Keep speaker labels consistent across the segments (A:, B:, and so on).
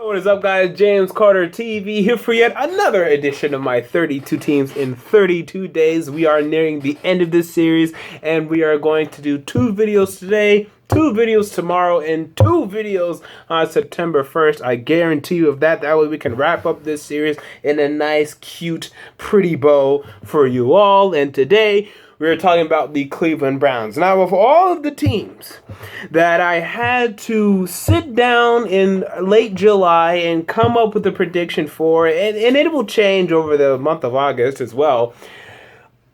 A: What is up, guys? James Carter TV here for yet another edition of my 32 teams in 32 days. We are nearing the end of this series, and we are going to do 2 videos today, 2 videos tomorrow, and 2 videos on September 1st. I guarantee you of that. That way we can wrap up this series in a nice, cute, pretty bow for you all. And today we're talking about the Cleveland Browns. Now, of all of the teams that I had to sit down in late July and come up with a prediction for, and it will change over the month of August as well,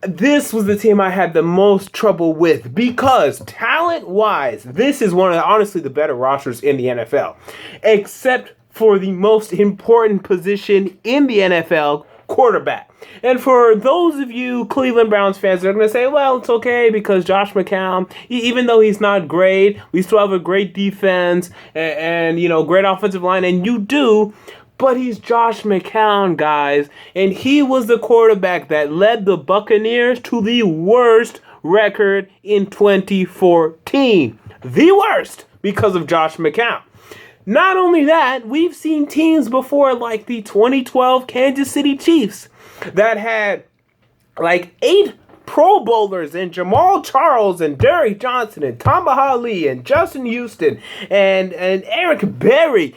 A: this was the team I had the most trouble with because talent-wise, this is one of honestly the better rosters in the NFL, except for the most important position in the NFL, quarterback. And for those of you Cleveland Browns fans, they're going to say, well, it's okay because Josh McCown, even though he's not great, we still have a great defense and great offensive line, and you do. But he's Josh McCown, guys, and he was the quarterback that led the Buccaneers to the worst record in 2014. The worst because of Josh McCown. Not only that, we've seen teams before like the 2012 Kansas City Chiefs that had like 8 Pro Bowlers and Jamal Charles and Derrick Johnson and Tamba Lee and Justin Houston and Eric Berry.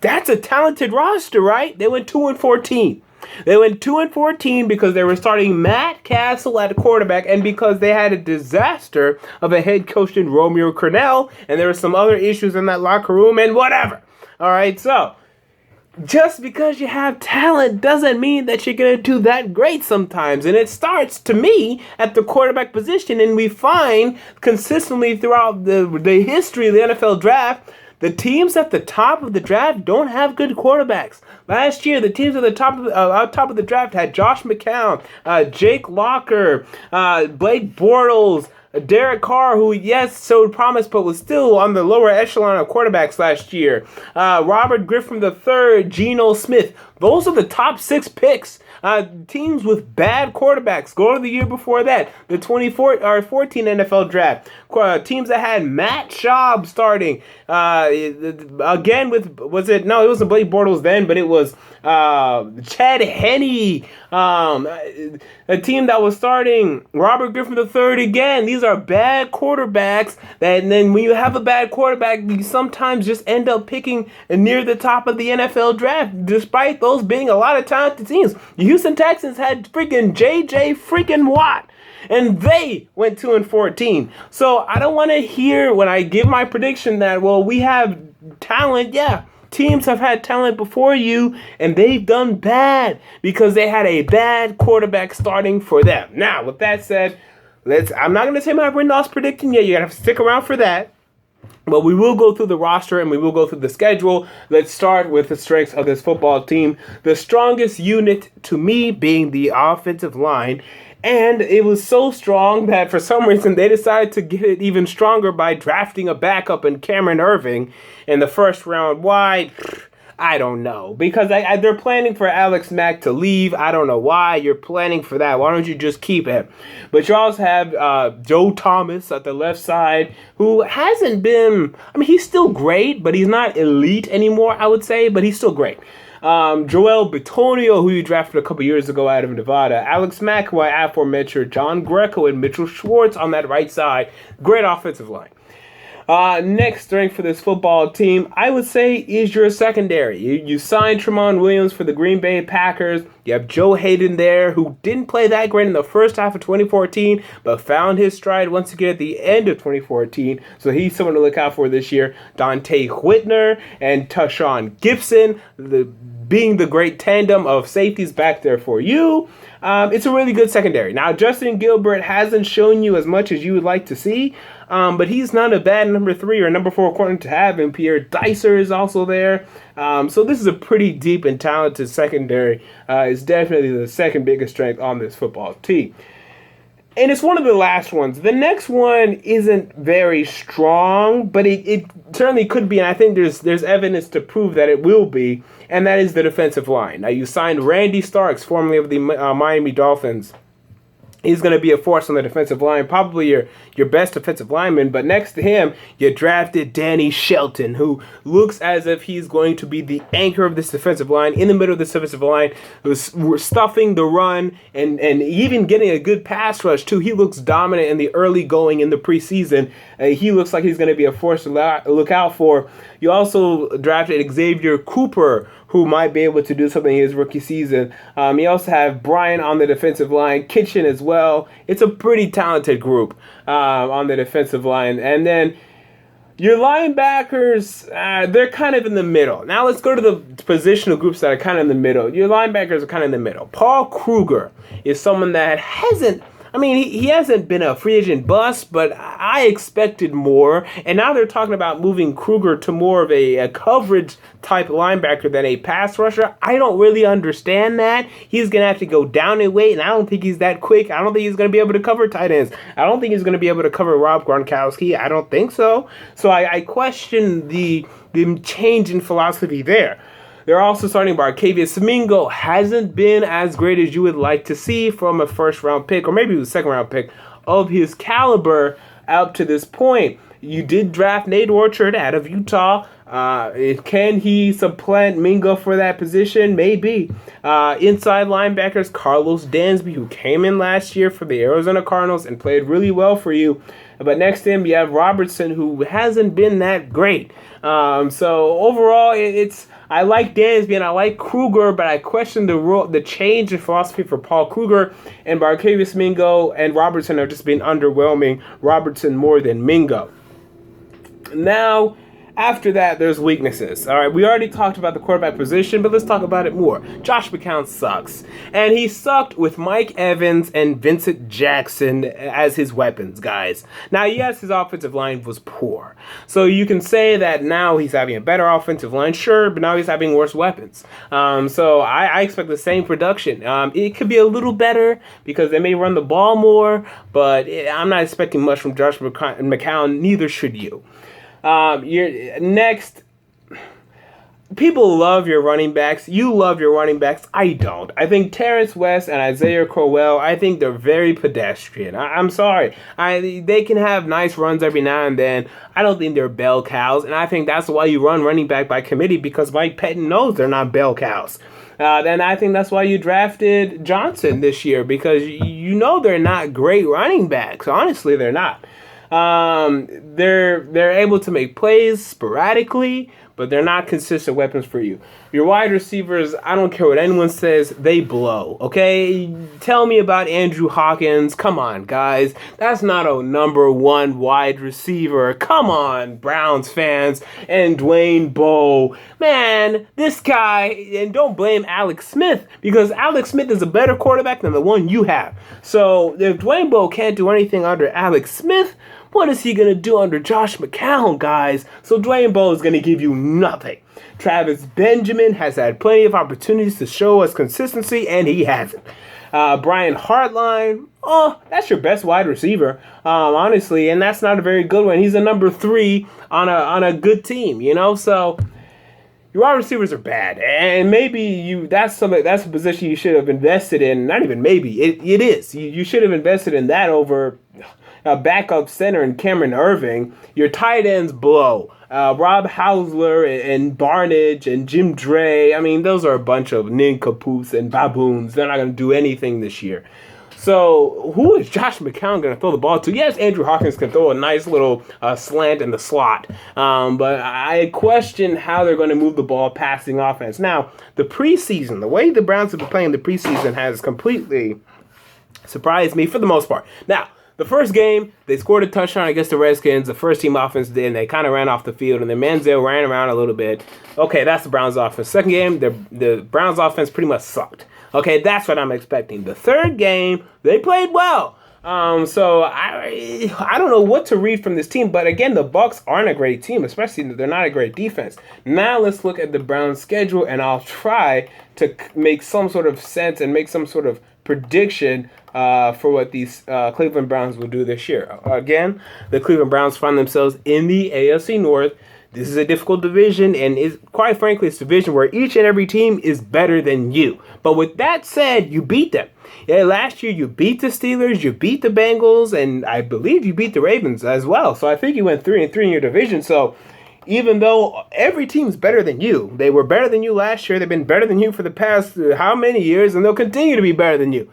A: That's a talented roster, right? They went 2-14. They went 2-14 because they were starting Matt Castle at quarterback and because they had a disaster of a head coach in Romeo Crennel, and there were some other issues in that locker room and whatever. All right, so just because you have talent doesn't mean that you're going to do that great sometimes. And it starts, to me, at the quarterback position. And we find consistently throughout the history of the NFL draft, the teams at the top of the draft don't have good quarterbacks. Last year, the teams at the top of the draft had Josh McCown, Jake Locker, Blake Bortles, Derek Carr, who, yes, showed promise, but was still on the lower echelon of quarterbacks last year. Robert Griffin III, Geno Smith. Those are the top 6 picks. Teams with bad quarterbacks. Go to the year before that, the 2014 NFL draft. Teams that had Matt Schaub starting. Again with, it wasn't Blake Bortles then, but it was Chad Henne. A team that was starting Robert Griffin III again. These are bad quarterbacks. And then when you have a bad quarterback, you sometimes just end up picking near the top of the NFL draft, despite those being a lot of talented teams. The Houston Texans had freaking J.J. freaking Watt, and they went 2-14. So I don't want to hear when I give my prediction that, well, we have talent. Yeah, teams have had talent before you, and they've done bad because they had a bad quarterback starting for them. Now, with that said, I'm not going to say my win-loss prediction yet. You got to stick around for that. But we will go through the roster and we will go through the schedule. Let's start with the strengths of this football team. The strongest unit to me being the offensive line. And it was so strong that for some reason they decided to get it even stronger by drafting a backup in Cameron Irving in the first round. Why? I don't know. Because they're planning for Alex Mack to leave. I don't know why you're planning for that. Why don't you just keep him? But you also have Joe Thomas at the left side, who hasn't been, he's still great, but he's not elite anymore, I would say, but he's still great. Joel Bitonio, who you drafted a couple years ago out of Nevada. Alex Mack, who I aforementioned. John Greco and Mitchell Schwartz on that right side. Great offensive line. Next strength for this football team, I would say, is your secondary. You signed Tramon Williams for the Green Bay Packers. You have Joe Hayden there, who didn't play that great in the first half of 2014, but found his stride once again at the end of 2014. So he's someone to look out for this year. Dante Whitner and Tashawn Gibson, being the great tandem of safeties back there for you. It's a really good secondary. Now, Justin Gilbert hasn't shown you as much as you would like to see, but he's not a bad number 3 or number 4 corner to have, and Pierre Dicer is also there. So this is a pretty deep and talented secondary. It's definitely the second biggest strength on this football team. And it's one of the last ones. The next one isn't very strong, but it certainly could be, and I think there's evidence to prove that it will be, and that is the defensive line. Now, you signed Randy Starks, formerly of the Miami Dolphins, He's going to be a force on the defensive line, probably your best defensive lineman. But next to him, you drafted Danny Shelton, who looks as if he's going to be the anchor of this defensive line, in the middle of this defensive line, who's stuffing the run and even getting a good pass rush, too. He looks dominant in the early going in the preseason. He looks like he's going to be a force to look out for. You also drafted Xavier Cooper, who might be able to do something in his rookie season. You also have Brian on the defensive line, Kitchen as well. It's a pretty talented group on the defensive line. And then your linebackers, they're kind of in the middle. Now let's go to the positional groups that are kind of in the middle. Your linebackers are kind of in the middle. Paul Kruger is someone that hasn't, he hasn't been a free agent bust, but I expected more. And now they're talking about moving Kruger to more of a coverage type linebacker than a pass rusher. I don't really understand that. He's going to have to go down in weight, and I don't think he's that quick. I don't think he's going to be able to cover tight ends. I don't think he's going to be able to cover Rob Gronkowski. I don't think so. So I question the change in philosophy there. They're also starting Barkevious Mingo. Hasn't been as great as you would like to see from a first-round pick, or maybe a second-round pick, of his caliber up to this point. You did draft Nate Orchard out of Utah. Can he supplant Mingo for that position? Maybe. Inside linebackers, Carlos Dansby, who came in last year for the Arizona Cardinals and played really well for you. But next to him, you have Robertson, who hasn't been that great. So overall, I like Dansby and I like Kruger, but I question the change in philosophy for Paul Kruger, and Barkevious Mingo and Robertson have just been underwhelming. Robertson more than Mingo. Now, after that, there's weaknesses. All right, we already talked about the quarterback position, but let's talk about it more. Josh McCown sucks. And he sucked with Mike Evans and Vincent Jackson as his weapons, guys. Now, yes, his offensive line was poor. So you can say that now he's having a better offensive line, sure, but now he's having worse weapons. So I expect the same production. It could be a little better because they may run the ball more, but I'm not expecting much from Josh McCown, neither should you. Next, people love your running backs. You love your running backs. I don't. I think Terrence West and Isaiah Crowell, I think they're very pedestrian. I'm sorry. They can have nice runs every now and then. I don't think they're bell cows, and I think that's why you run running back by committee, because Mike Pettin knows they're not bell cows. Then I think that's why you drafted Johnson this year, because you know they're not great running backs. Honestly, they're not. They're able to make plays sporadically, but they're not consistent weapons for you. Your wide receivers, I don't care what anyone says, they blow, okay? Tell me about Andrew Hawkins. Come on, guys. That's not a number one wide receiver. Come on, Browns fans and Dwayne Bowe. Man, this guy, and don't blame Alex Smith, because Alex Smith is a better quarterback than the one you have. So if Dwayne Bowe can't do anything under Alex Smith, what is he going to do under Josh McCown, guys? So Dwayne Bowe is going to give you nothing. Travis Benjamin has had plenty of opportunities to show us consistency, and he hasn't. Brian Hartline, that's your best wide receiver, honestly, and that's not a very good one. He's a number 3 on a good team, you know? So your wide receivers are bad, and maybe that's a position you should have invested in. Not even maybe, it is. You should have invested in that over a backup center in Cameron Irving. Your tight ends blow. Rob Hausler and Barnage and Jim Dre, those are a bunch of nincompoops and baboons. They're not going to do anything this year. So who is Josh McCown going to throw the ball to? Yes, Andrew Hawkins can throw a nice little slant in the slot. But I question how they're going to move the ball passing offense. Now, the preseason, the way the Browns have been playing the preseason has completely surprised me for the most part. Now, the first game, they scored a touchdown against the Redskins. The first team offense did, and they kind of ran off the field, and then Manziel ran around a little bit. Okay, that's the Browns offense. Second game, the Browns offense pretty much sucked. Okay, that's what I'm expecting. The third game, they played well. So I don't know what to read from this team, but again, the Bucs aren't a great team, especially they're not a great defense. Now let's look at the Browns' schedule, and I'll try to make some sort of sense and make some sort of prediction for what these Cleveland Browns will do this year. Again, the Cleveland Browns find themselves in the AFC North. This is a difficult division, and quite frankly, it's a division where each and every team is better than you. But with that said, you beat them. Yeah, last year you beat the Steelers, you beat the Bengals, and I believe you beat the Ravens as well. So I think you went 3-3 in your division. So even though every team's better than you, they were better than you last year. They've been better than you for the past how many years, and they'll continue to be better than you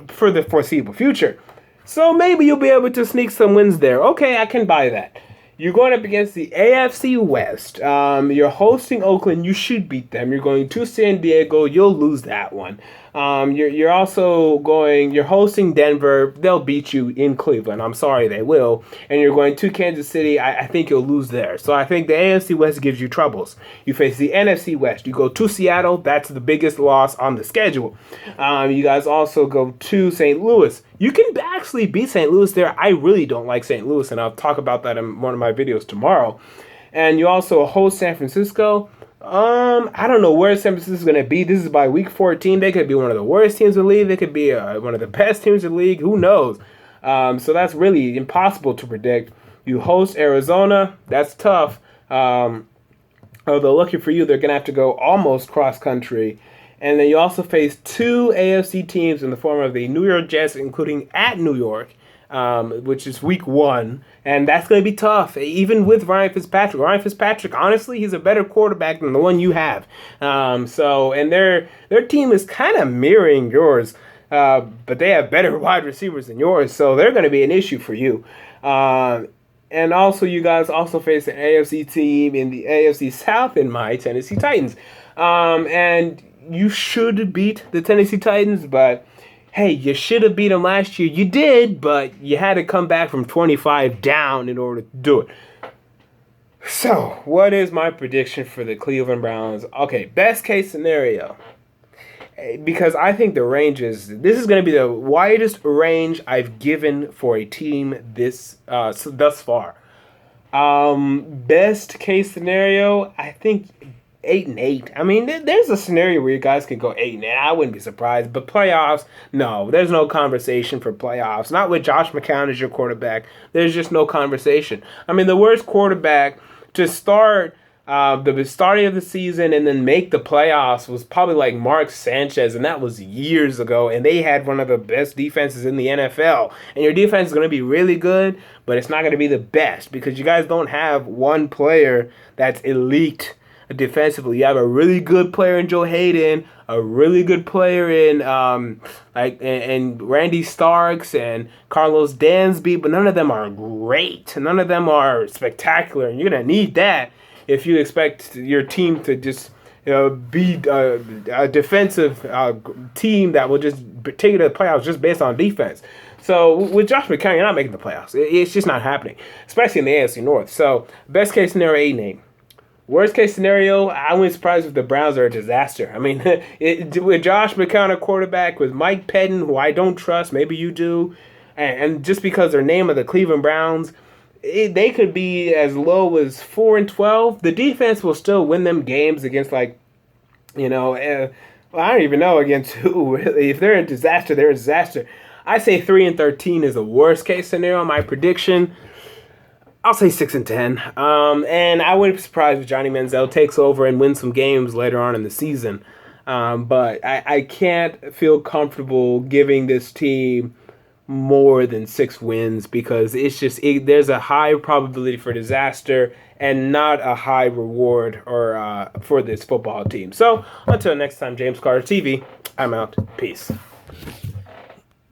A: for the foreseeable future. So maybe you'll be able to sneak some wins there. Okay, I can buy that. You're going up against the AFC West. You're hosting Oakland. You should beat them. You're going to San Diego. You'll lose that one. You're also going. You're hosting Denver. They'll beat you in Cleveland. I'm sorry, they will. And you're going to Kansas City. I think you'll lose there. So I think the AFC West gives you troubles. You face the NFC West. You go to Seattle. That's the biggest loss on the schedule. You guys also go to St. Louis. You can actually beat St. Louis there. I really don't like St. Louis, and I'll talk about that in one of my videos tomorrow. And you also host San Francisco. I don't know where San Francisco is going to be. This is by week 14. They could be one of the worst teams in the league. They could be one of the best teams in the league. Who knows? So that's really impossible to predict. You host Arizona. That's tough. Although lucky for you, they're going to have to go almost cross-country. And then you also face two AFC teams in the form of the New York Jets, including at New York, which is week 1. And that's going to be tough, even with Ryan Fitzpatrick. Ryan Fitzpatrick, honestly, he's a better quarterback than the one you have. And their team is kind of mirroring yours, but they have better wide receivers than yours. So they're going to be an issue for you. And also, you guys also face an AFC team in the AFC South in my Tennessee Titans. And you should beat the Tennessee Titans, but hey, you should have beat them last year. You did, but you had to come back from 25 down in order to do it. So, what is my prediction for the Cleveland Browns? Okay, best case scenario. Because I think this is going to be the widest range I've given for a team thus far. Best case scenario, I think 8-8. I mean, there's a scenario where you guys can go 8-8. I wouldn't be surprised. But playoffs, no. There's no conversation for playoffs. Not with Josh McCown as your quarterback. There's just no conversation. I mean, the worst quarterback to start the starting of the season and then make the playoffs was probably like Mark Sanchez, and that was years ago. And they had one of the best defenses in the NFL. And your defense is going to be really good, but it's not going to be the best because you guys don't have one player that's elite defensively. You have a really good player in Joe Hayden, a really good player in and Randy Starks and Carlos Dansby, but none of them are great. None of them are spectacular, and you're gonna need that if you expect your team to just be a defensive team that will just take you to the playoffs just based on defense. So with Josh McCown, you're not making the playoffs. It's just not happening, especially in the AFC North. So best case scenario, 8-8. Worst case scenario, I wouldn't be surprised if the Browns are a disaster. I mean, with Josh McCown a quarterback, with Mike Pettin, who I don't trust, maybe you do, and just because their name of the Cleveland Browns, they could be as low as 4-12. The defense will still win them games against I don't even know against who, really. If they're a disaster, they're a disaster. I say 3-13 is the worst case scenario. My prediction, I'll say 6-10. And I wouldn't be surprised if Johnny Manziel takes over and wins some games later on in the season. But I can't feel comfortable giving this team more than 6 wins because there's a high probability for disaster and not a high reward for this football team. So until next time, James Carter TV, I'm out. Peace.